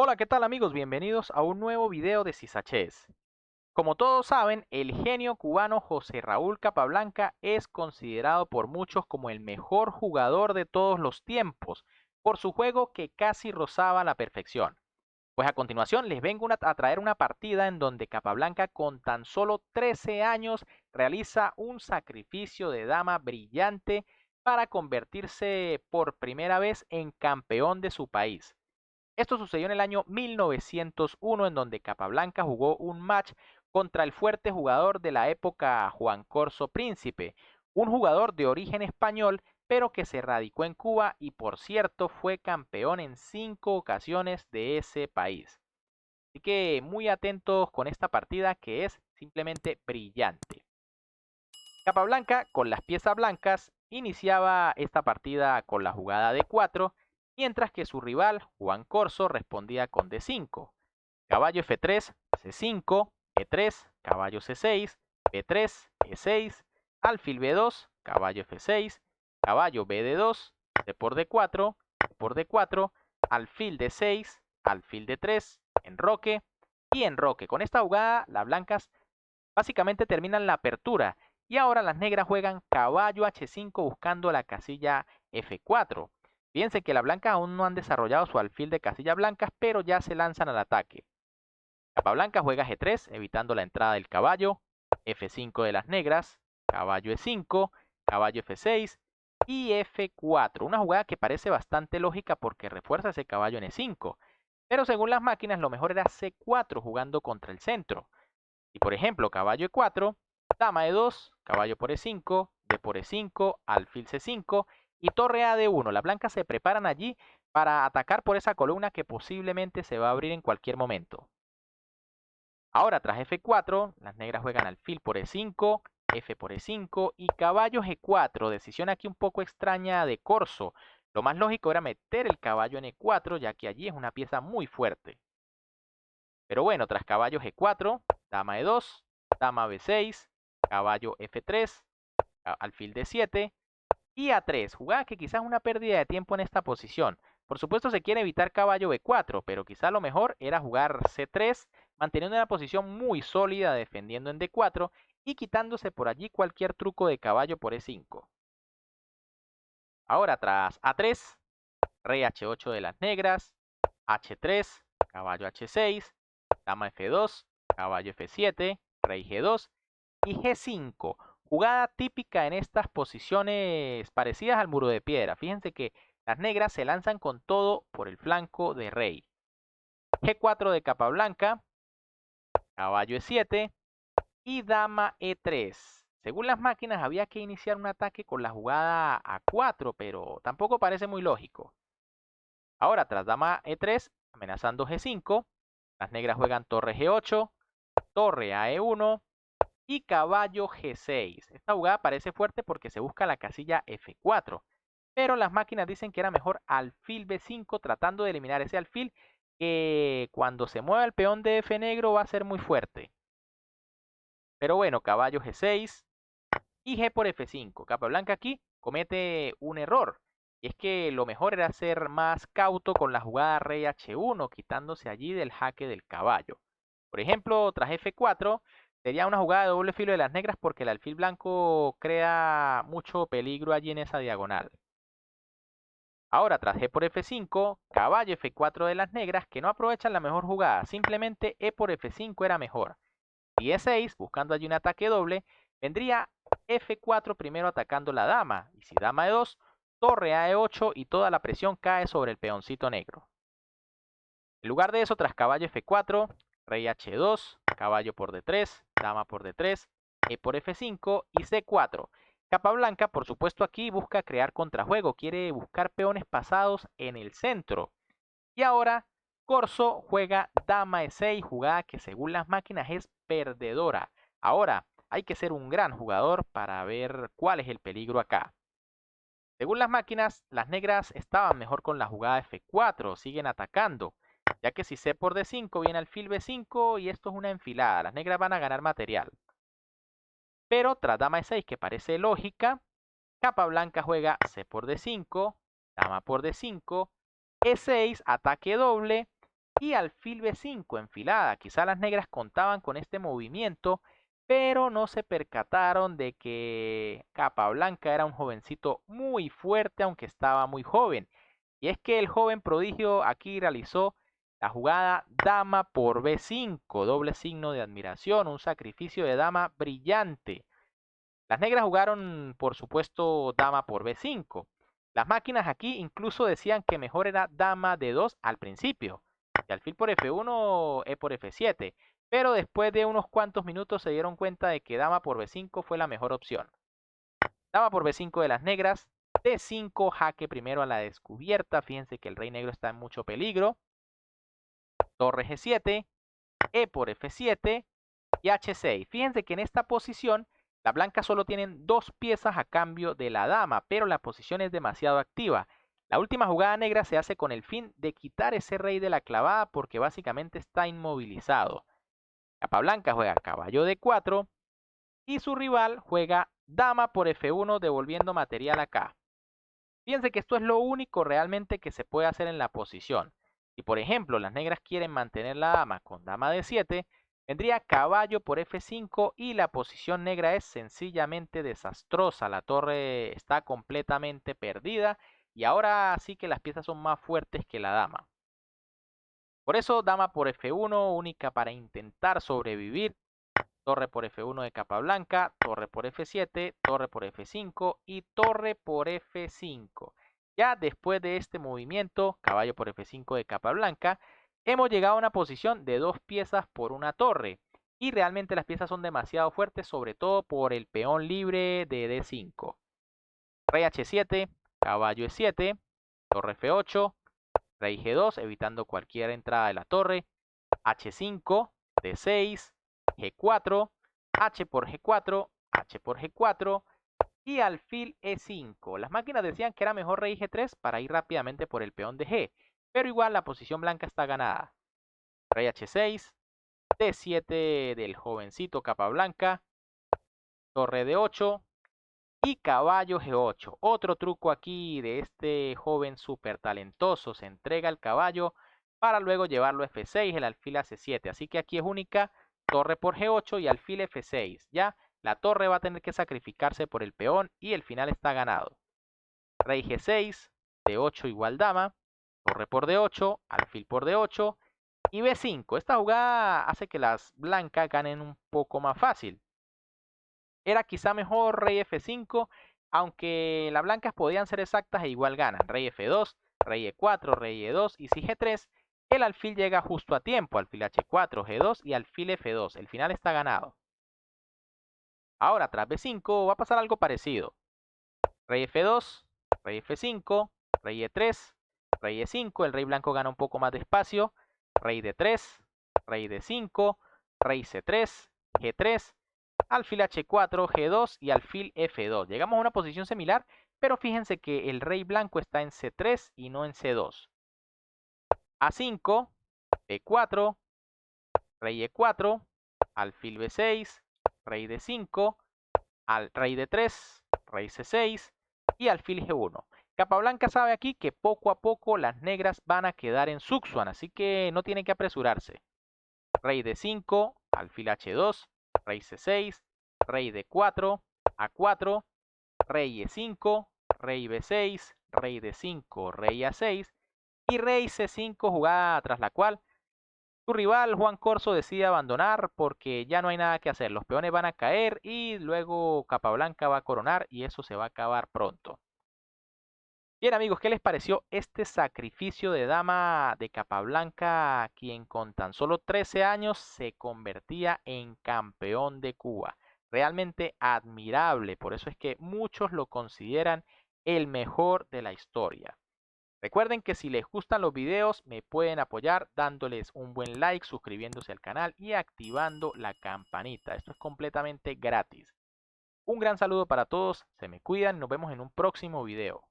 Hola, ¿qué tal amigos? Bienvenidos a un nuevo video de Sisachés. Como todos saben, el genio cubano José Raúl Capablanca es considerado por muchos como el mejor jugador de todos los tiempos, por su juego que casi rozaba la perfección. Pues a continuación les vengo a traer una partida en donde Capablanca con tan solo 13 años realiza un sacrificio de dama brillante para convertirse por primera vez en campeón de su país. Esto sucedió en el año 1901, en donde Capablanca jugó un match contra el fuerte jugador de la época Juan Corso Príncipe, un jugador de origen español, pero que se radicó en Cuba y por cierto fue campeón en 5 ocasiones de ese país. Así que muy atentos con esta partida que es simplemente brillante. Capablanca, con las piezas blancas, iniciaba esta partida con la jugada de 4, mientras que su rival, Juan Corso, respondía con D5. Caballo F3, C5, E3, caballo C6, B3, E6, alfil B2, caballo F6, caballo BD2, C por D4, C por D4, alfil D6, alfil D3, enroque y enroque. Con esta jugada, las blancas básicamente terminan la apertura y ahora las negras juegan caballo H5 buscando la casilla F4. Fíjense que las blancas aún no han desarrollado su alfil de casillas blancas, pero ya se lanzan al ataque. Capa blanca juega G3, evitando la entrada del caballo, F5 de las negras, caballo E5, caballo F6 y F4. Una jugada que parece bastante lógica porque refuerza ese caballo en E5. Pero según las máquinas, lo mejor era C4 jugando contra el centro. Y por ejemplo, caballo E4, dama E2, caballo por E5, D por E5, alfil C5 y torre A D1. Las blancas se preparan allí para atacar por esa columna que posiblemente se va a abrir en cualquier momento. Ahora, tras F4, las negras juegan alfil por E5, F por E5 y caballo G4. Decisión aquí un poco extraña de Corso. Lo más lógico era meter el caballo en E4, ya que allí es una pieza muy fuerte. Pero bueno, tras caballo G4, dama E2, dama B6, caballo F3, alfil D7 y A3. Jugada que quizás es una pérdida de tiempo en esta posición. Por supuesto se quiere evitar caballo B4, pero quizás lo mejor era jugar C3, manteniendo una posición muy sólida defendiendo en D4 y quitándose por allí cualquier truco de caballo por E5. Ahora tras A3, rey H8 de las negras, H3, caballo H6, dama F2, caballo F7, rey G2 y G5. Jugada típica en estas posiciones parecidas al muro de piedra. Fíjense que las negras se lanzan con todo por el flanco de rey. G4 de capa blanca, caballo E7 y dama E3. Según las máquinas había que iniciar un ataque con la jugada A4, pero tampoco parece muy lógico. Ahora, tras dama E3, amenazando G5, las negras juegan torre G8, torre a E1 y caballo G6. Esta jugada parece fuerte porque se busca la casilla F4, pero las máquinas dicen que era mejor alfil B5 tratando de eliminar ese alfil que cuando se mueva el peón de F negro va a ser muy fuerte. Pero bueno, caballo G6 y G por F5. Capa blanca aquí comete un error. Y es que lo mejor era ser más cauto con la jugada rey H1, quitándose allí del jaque del caballo. Por ejemplo, tras F4, sería una jugada de doble filo de las negras porque el alfil blanco crea mucho peligro allí en esa diagonal. Ahora, tras G por F5, caballo F4 de las negras que no aprovechan la mejor jugada, simplemente E por F5 era mejor. Y E6, buscando allí un ataque doble, vendría F4 primero atacando la dama, y si dama E2, torre a E8 y toda la presión cae sobre el peoncito negro. En lugar de eso, tras caballo F4, rey H2, caballo por D3, dama por D3, E por F5 y C4. Capa blanca, por supuesto, aquí busca crear contrajuego, quiere buscar peones pasados en el centro. Y ahora, Corso juega dama E6, jugada que según las máquinas es perdedora. Ahora, hay que ser un gran jugador para ver cuál es el peligro acá. Según las máquinas, las negras estaban mejor con la jugada F4, siguen atacando, ya que si C por D5 viene alfil B5 y esto es una enfilada, las negras van a ganar material. Pero tras dama E6, que parece lógica, capa blanca juega C por D5, dama por D5, E6, ataque doble, y alfil B5 enfilada. Quizá las negras contaban con este movimiento, pero no se percataron de que Capablanca era un jovencito muy fuerte, aunque estaba muy joven. Y es que el joven prodigio aquí realizó la jugada dama por B5, doble signo de admiración, un sacrificio de dama brillante. Las negras jugaron, por supuesto, dama por B5. Las máquinas aquí incluso decían que mejor era dama D2 al principio, y alfil por F1, E por F7, pero después de unos cuantos minutos se dieron cuenta de que dama por B5 fue la mejor opción. Dama por B5 de las negras, D5, jaque primero a la descubierta, fíjense que el rey negro está en mucho peligro, torre G7, E por F7 y H6. Fíjense que en esta posición las blancas solo tienen dos piezas a cambio de la dama, pero la posición es demasiado activa. La última jugada negra se hace con el fin de quitar ese rey de la clavada porque básicamente está inmovilizado. Capablanca juega caballo D4 y su rival juega dama por F1 devolviendo material acá. Fíjense que esto es lo único realmente que se puede hacer en la posición. Si por ejemplo las negras quieren mantener la dama con dama D7, vendría caballo por F5 y la posición negra es sencillamente desastrosa. La torre está completamente perdida y ahora sí que las piezas son más fuertes que la dama. Por eso dama por F1, única para intentar sobrevivir. Torre por F1 de Capablanca, torre por F7, torre por F5 y torre por F5. Ya después de este movimiento, caballo por F5 de Capablanca, hemos llegado a una posición de dos piezas por una torre. Y realmente las piezas son demasiado fuertes, sobre todo por el peón libre de D5. Rey H7, caballo E7, torre F8, rey G2, evitando cualquier entrada de la torre, H5, D6, G4, H por G4, H por G4 y alfil E5. Las máquinas decían que era mejor rey G3 para ir rápidamente por el peón de G, pero igual la posición blanca está ganada. Rey H6, D7 del jovencito Capablanca, torre D8 y caballo G8. Otro truco aquí de este joven súper talentoso, se entrega el caballo para luego llevarlo a F6, el alfil a C7. Así que aquí es única torre por G8 y alfil F6. Ya la torre va a tener que sacrificarse por el peón y el final está ganado. Rey G6, D8 igual dama, torre por D8, alfil por D8 y B5. Esta jugada hace que las blancas ganen un poco más fácil. Era quizá mejor rey F5, aunque las blancas podían ser exactas e igual ganan. Rey F2, rey E4, rey E2 y si G3, el alfil llega justo a tiempo. Alfil H4, G2 y alfil F2. El final está ganado. Ahora, tras B5 va a pasar algo parecido. Rey F2, rey F5, rey E3, rey E5. El rey blanco gana un poco más de espacio. Rey D3, rey D5, rey C3, G3. Alfil H4, G2 y alfil F2. Llegamos a una posición similar, pero fíjense que el rey blanco está en C3 y no en C2. A5, B4, rey E4, alfil B6, rey D5, rey D3, rey C6 y alfil G1. Capablanca sabe aquí que poco a poco las negras van a quedar en Suxuan, así que no tiene que apresurarse. Rey D5, alfil H2, rey C6, rey D4, A4, rey E5, rey B6, rey D5, rey A6 y rey C5, jugada tras la cual su rival Juan Corso decide abandonar porque ya no hay nada que hacer. Los peones van a caer y luego Capablanca va a coronar y eso se va a acabar pronto. Bien amigos, ¿qué les pareció este sacrificio de dama de Capablanca, quien con tan solo 13 años se convertía en campeón de Cuba? Realmente admirable, por eso es que muchos lo consideran el mejor de la historia. Recuerden que si les gustan los videos me pueden apoyar dándoles un buen like, suscribiéndose al canal y activando la campanita. Esto es completamente gratis. Un gran saludo para todos, se me cuidan y nos vemos en un próximo video.